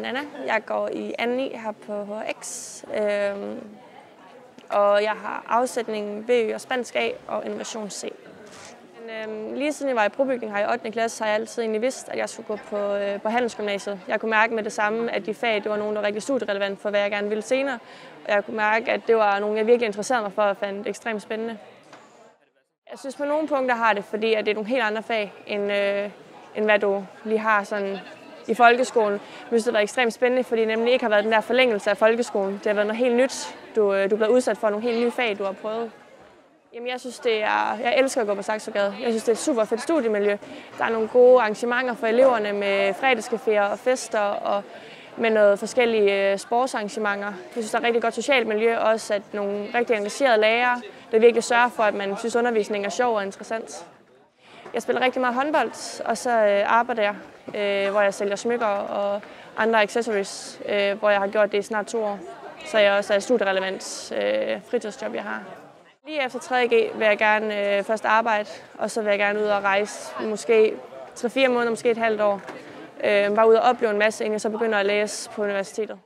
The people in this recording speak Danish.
Nana. Jeg går i 2. her på HX, og jeg har afsætning VØ og spansk A og innovation C. Men, lige siden jeg var i brobygning her i 8. klasse, har jeg altid egentlig vidst, at jeg skulle gå på handelsgymnasiet. Jeg kunne mærke med det samme, at de fag det var nogle, der var rigtig studierelevant for, hvad jeg gerne ville senere. Og jeg kunne mærke, at det var nogle, jeg virkelig interesserede mig for og fandt ekstremt spændende. Jeg synes på nogle punkter har det, fordi at det er nogle helt andre fag, end hvad du lige har sådan i folkeskolen. Jeg synes, det har været ekstremt spændende, fordi det nemlig ikke har været den der forlængelse af folkeskolen. Det har været noget helt nyt. Du er blevet udsat for nogle helt nye fag, du har prøvet. Jamen, jeg elsker at gå på Saxogade. Jeg synes, det er et super fedt studiemiljø. Der er nogle gode arrangementer for eleverne med fredagscaféer og fester og med noget forskellige sportsarrangementer. Jeg synes, der er et rigtig godt socialt miljø, også at nogle rigtig engagerede lærere, der virkelig sørger for, at man synes, undervisningen er sjov og interessant. Jeg spiller rigtig meget håndbold, og så arbejder jeg, hvor jeg sælger smykker og andre accessories, hvor jeg har gjort det i snart 2 år. Så jeg også er et studierelevant fritidsjob, jeg har. Lige efter 3.G vil jeg gerne først arbejde, og så vil jeg gerne ud og rejse måske 3-4 måneder, måske et halvt år. Bare ud og opleve en masse, inden jeg så begynder at læse på universitetet.